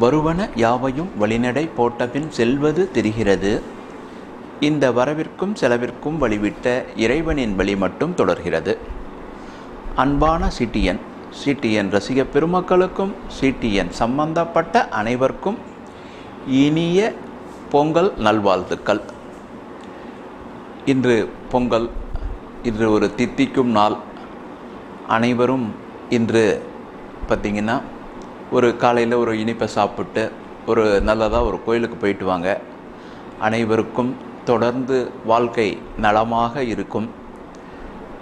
வருவன யாவையும் வழிநடை போட்டபின் செல்வது தெரிகிறது. இந்த வரவிற்கும் செலவிற்கும் வழிவிட்ட இறைவனின் வழி மட்டும் தொடர்கிறது. அன்பான சிடிஎன் ரசிக பெருமக்களுக்கும் சிடிஎன் சம்பந்தப்பட்ட அனைவருக்கும் இனிய பொங்கல் நல்வாழ்த்துக்கள். இன்று பொங்கல், இன்று ஒரு தித்திக்கும் நாள். அனைவரும் இன்று பார்த்திங்கன்னா ஒரு காலையில் ஒரு இனிப்பை சாப்பிட்டு ஒரு நல்லதாக ஒரு கோயிலுக்கு போயிட்டு வாங்க. அனைவருக்கும் தொடர்ந்து வாழ்க்கை நலமாக இருக்கும்.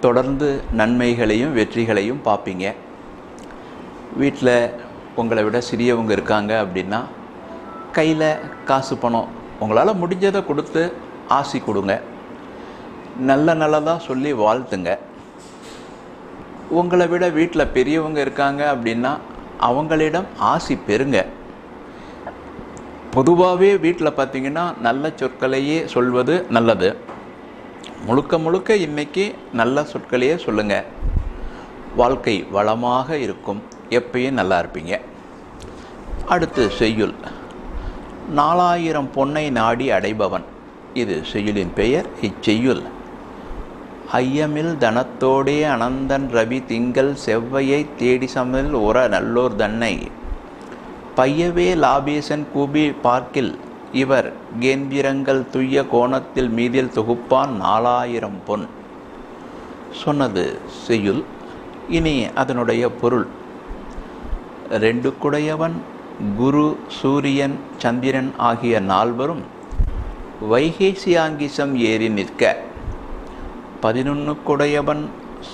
தொடர்ந்து நன்மைகளையும் வெற்றிகளையும் பார்ப்பீங்க. வீட்டில் உங்களை விட சிறியவங்க இருக்காங்க அப்படின்னா கையில் காசு பணம் உங்களால் முடிஞ்சதை கொடுத்து ஆசி கொடுங்க. நல்லதாக சொல்லி வாழ்த்துங்க. உங்களை விட வீட்டில் பெரியவங்க இருக்காங்க அப்படின்னா அவங்களிடம் ஆசி பெறுங்க. பொதுவாகவே வீட்டில் பார்த்திங்கன்னா நல்ல சொற்களையே சொல்வது நல்லது. முழுக்க இன்றைக்கி நல்ல சொற்களையே சொல்லுங்கள். வாழ்க்கை வளமாக இருக்கும். எப்பயும் நல்லா இருப்பீங்க. அடுத்து செய்யுள். 4000 பொன்னை நாடி அடைபவன். இது செய்யுளின் பெயர். இச்செய்யுள் ஐயமில் தனத்தோடே அனந்தன் ரவி திங்கள் செவ்வையை தேடி சமல் உற நல்லோர் தன்னை பையவே லாபேசன் கூபி பார்க்கில் இவர் கேந்திரங்கள் துய்ய கோணத்தில் மீதில் தொகுப்பான் 4000 பொன். சொன்னது செய்யுள். இனி அதனுடைய பொருள். 2 குடையவன் குரு சூரியன் சந்திரன் ஆகிய 4வரும் வைகேசியாங்கிசம் ஏறி நிற்க 11 குடையவன்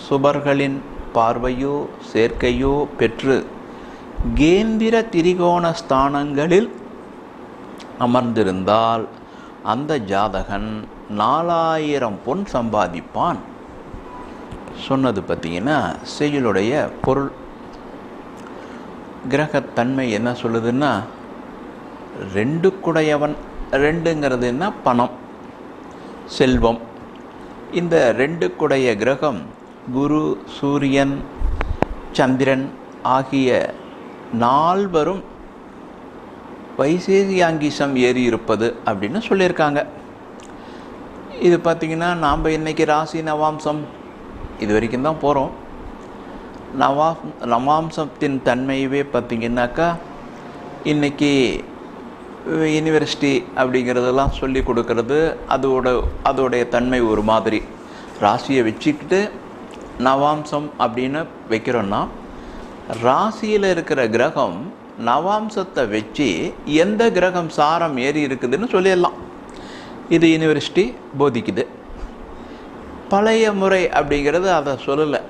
சுபர்களின் பார்வையோ சேர்க்கையோ பெற்று கேந்திர திரிகோண ஸ்தானங்களில் அமர்ந்திருந்தால் அந்த ஜாதகன் 4000 பொன் சம்பாதிப்பான். சொன்னது பார்த்திங்கன்னா செய்யுளுடைய பொருள். கிரகத்தன்மை என்ன சொல்லுதுன்னா 2 குடையவன். 2ங்கிறது என்ன? பணம், செல்வம். இந்த 2 குடைய கிரகம் குரு சூரியன் சந்திரன் ஆகிய 4வரும் வைசேசியாங்கிசம் ஏறி இருப்பது அப்படின்னு சொல்லியிருக்காங்க. இது பார்த்திங்கன்னா நாம் இன்றைக்கி ராசி நவாம்சம் இது வரைக்கும் தான் போகிறோம். நவாம்சத்தின் தன்மையவே பார்த்திங்கன்னாக்கா இன்றைக்கி யூனிவர்சிட்டி அப்படிங்கிறதெல்லாம் சொல்லி கொடுக்கறது அதோடைய தன்மை ஒரு மாதிரி. ராசியை வச்சுக்கிட்டு நவாம்சம் அப்படின்னு வைக்கிறோன்னா ராசியில் இருக்கிற கிரகம் நவாம்சத்தை வச்சு எந்த கிரகம் சாரம் ஏறி இருக்குதுன்னு சொல்லிடலாம். இது யூனிவர்சிட்டி போதிக்குது. பழைய முறை அப்படிங்கிறது அதை சொல்லலை.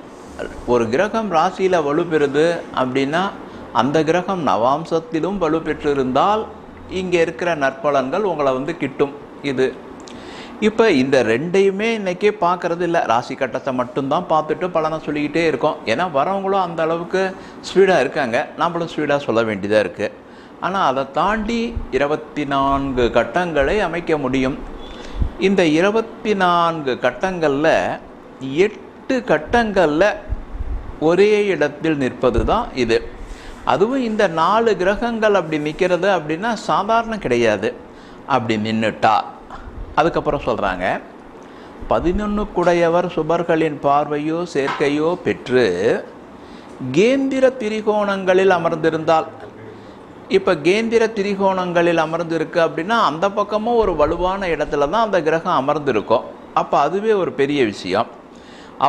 ஒரு கிரகம் ராசியில் வலுப்பெறுது அப்படின்னா அந்த கிரகம் நவாம்சத்திலும் வலுப்பெற்றிருந்தால் இங்கே இருக்கிற நற்பலன்கள் உங்களை கிட்டும். இது இப்போ இந்த 2ஐயுமே இன்றைக்கி பார்க்குறது இல்லை. ராசி கட்டத்தை மட்டும்தான் பார்த்துட்டு பலனை சொல்லிக்கிட்டே இருக்கோம். ஏன்னா வரவங்களும் அந்த அளவுக்கு ஸ்பீடாக இருக்காங்க, நம்மளும் ஸ்பீடாக சொல்ல வேண்டியதாக இருக்குது. ஆனால் அதை தாண்டி 24 கட்டங்களை அமைக்க முடியும். இந்த 24 கட்டங்களில் 8 கட்டங்களில் ஒரே இடத்தில் நிற்பது தான் இது. அதுவும் இந்த 4 கிரகங்கள் அப்படி நிற்கிறது அப்படின்னா சாதாரண கிடையாது. அப்படி நின்றுட்டா அதுக்கப்புறம் சொல்கிறாங்க 11 குடையவர் சுபர்களின் பார்வையோ சேர்க்கையோ பெற்று கேந்திர திரிகோணங்களில் அமர்ந்திருந்தால். இப்போ கேந்திர திரிகோணங்களில் அமர்ந்திருக்கு அப்படின்னா அந்த பக்கமும் ஒரு வலுவான இடத்துல தான் அந்த கிரகம் அமர்ந்திருக்கும். அப்போ அதுவே ஒரு பெரிய விஷயம்.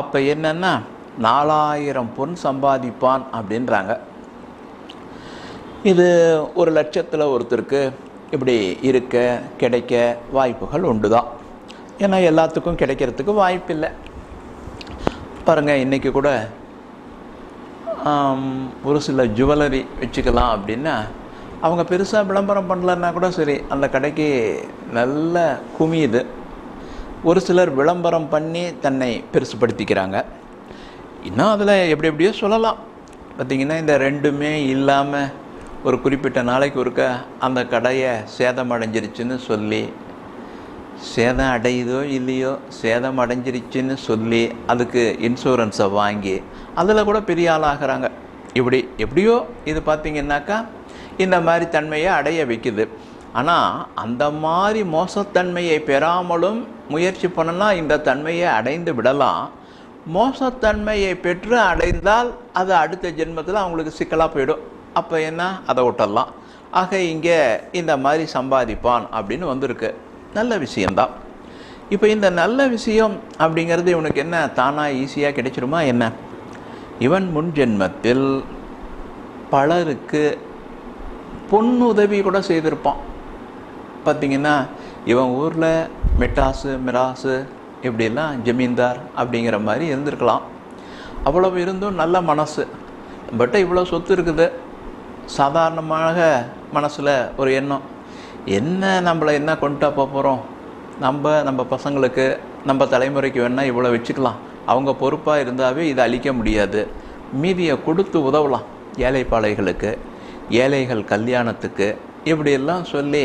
அப்போ என்னென்னா 4000 பொன் சம்பாதிப்பான் அப்படின்றாங்க. இது 1 லட்சத்தில் ஒருத்தருக்கு இப்படி இருக்க கிடைக்க வாய்ப்புகள் உண்டு தான். ஏன்னா எல்லாத்துக்கும் கிடைக்கிறதுக்கு வாய்ப்பில்லை. பாருங்கள், இன்றைக்கி கூட ஒரு சில ஜுவல்லரி வச்சுக்கலாம் அப்படின்னா அவங்க பெருசாக விளம்பரம் பண்ணலன்னா கூட சரி, அந்த கடைக்கு நல்ல குமியுது. ஒரு சிலர் விளம்பரம் பண்ணி தன்னை பெருசுப்படுத்திக்கிறாங்க. இன்னும் அதில் எப்படியோ சொல்லலாம். பார்த்திங்கன்னா இந்த 2மே இல்லாமல் ஒரு குறிப்பிட்ட நாளைக்கு ஒருக்க அந்த கடையை சேதம் அடைஞ்சிருச்சுன்னு சொல்லி, சேதம் அடையுதோ இல்லையோ சேதம் அடைஞ்சிருச்சுன்னு சொல்லி அதுக்கு இன்சூரன்ஸை வாங்கி அதில் கூட பெரிய ஆளாகிறாங்க. எப்படியோ இது பார்த்திங்கன்னாக்கா இந்த மாதிரி தன்மையை அடைய வைக்குது. ஆனால் அந்த மாதிரி மோசத்தன்மையை பெறாமலும் முயற்சி பண்ணலாம், இந்த தன்மையை அடைந்து விடலாம். மோசத்தன்மையை பெற்று அடைந்தால் அது அடுத்த ஜென்மத்தில் அவங்களுக்கு சிக்கலாக போயிடும். அப்போ என்ன, அதை விட்டுடலாம். ஆக இங்கே இந்த மாதிரி சம்பாதிப்பான் அப்படின்னு வந்திருக்கு. நல்ல விஷயந்தான். இப்போ இந்த நல்ல விஷயம் அப்படிங்கிறது இவனுக்கு என்ன தானாக ஈஸியாக கிடைச்சிருமா என்ன? இவன் முன் ஜென்மத்தில் பலருக்கு பொன்னுதவி கூட செய்திருப்பான். பார்த்திங்கன்னா இவன் ஊரில் மிராசு இப்படிலாம் ஜமீன்தார் அப்படிங்கிற மாதிரி இருந்திருக்கலாம். அவ்வளவு இருந்தும் நல்ல மனசு. பட் இவ்வளோ சொத்து இருக்குது. சாதாரணமாக மனசில் ஒரு எண்ணம், என்ன நம்மளை என்ன கொண்டுட்டா போகிறோம், நம்ம பசங்களுக்கு நம்ம தலைமுறைக்கு வேணால் இவ்வளோ வச்சுக்கலாம், அவங்க பொறுப்பாக இருந்தாவே இதை அழிக்க முடியாது, மீதியை கொடுத்து உதவலாம் ஏழைப்பாளைகளுக்கு, ஏழைகள் கல்யாணத்துக்கு இப்படியெல்லாம் சொல்லி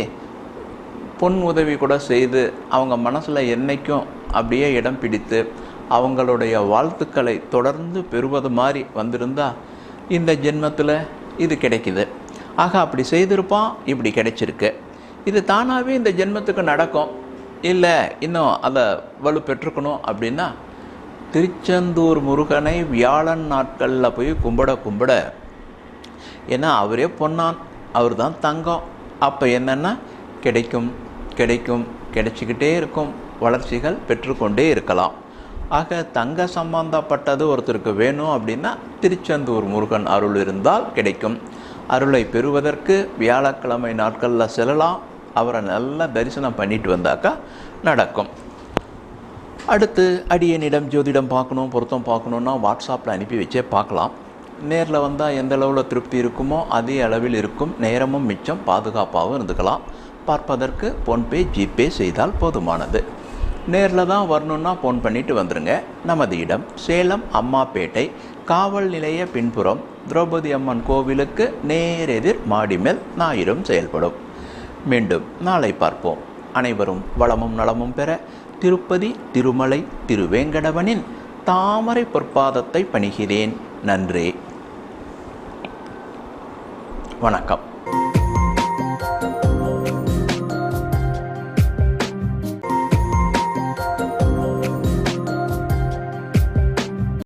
பொன் உதவி கூட செய்து அவங்க மனசில் என்றைக்கும் அப்படியே இடம் பிடித்து அவங்களுடைய வாழ்த்துக்களை தொடர்ந்து பெறுவது மாதிரி வந்திருந்தால் இந்த ஜென்மத்தில் இது கிடைக்குது. ஆக அப்படி செய்திருப்பான், இப்படி கிடைச்சிருக்கு. இது தானாகவே இந்த ஜென்மத்துக்கு நடக்கும். இல்லை இன்னும் அதை வலு பெற்றுக்கணும் அப்படின்னா திருச்செந்தூர் முருகனை வியாழன் நாட்களில் போய் கும்பிட, ஏன்னா அவரே பொன்னான், அவர் தான் தங்கம். அப்போ என்னென்னா கிடைச்சிக்கிட்டே இருக்கும், வளர்ச்சிகள் பெற்றுக்கொண்டே இருக்கலாம். ஆக தங்க சம்பந்தப்பட்டது ஒருத்தருக்கு வேணும் அப்படின்னா திருச்செந்தூர் முருகன் அருள் இருந்தால் கிடைக்கும். அருளை பெறுவதற்கு வியாழக்கிழமை நாட்களில் செல்லலாம். அவரை நல்லா தரிசனம் பண்ணிட்டு வந்தாக்கா நடக்கும். அடுத்து அடியனிடம் ஜோதிடம் பார்க்கணும், பொருத்தம் பார்க்கணுன்னா வாட்ஸ்அப்பில் அனுப்பி வச்சே பார்க்கலாம். நேரில் வந்தால் எந்த அளவில் திருப்தி இருக்குமோ அதே அளவில் இருக்கும். நேரமும் மிச்சம், பாதுகாப்பாகவும் இருந்துக்கலாம். பார்ப்பதற்கு ஃபோன்பே ஜிபே செய்தால் போதுமானது. நேரில் தான் வரணுன்னா ஃபோன் பண்ணிவிட்டு வந்துடுங்க. நமது இடம் சேலம் அம்மாப்பேட்டை காவல் நிலைய பின்புறம் திரௌபதி அம்மன் கோவிலுக்கு நேரெதிர் மாடிமேல் ஞாயிறும் செயல்படும். மீண்டும் நாளை பார்ப்போம். அனைவரும் வளமும் நலமும் பெற திருப்பதி திருமலை திருவேங்கடவனின் தாமரை பொற்பாதத்தை பணிகிறேன். நன்றி, வணக்கம்.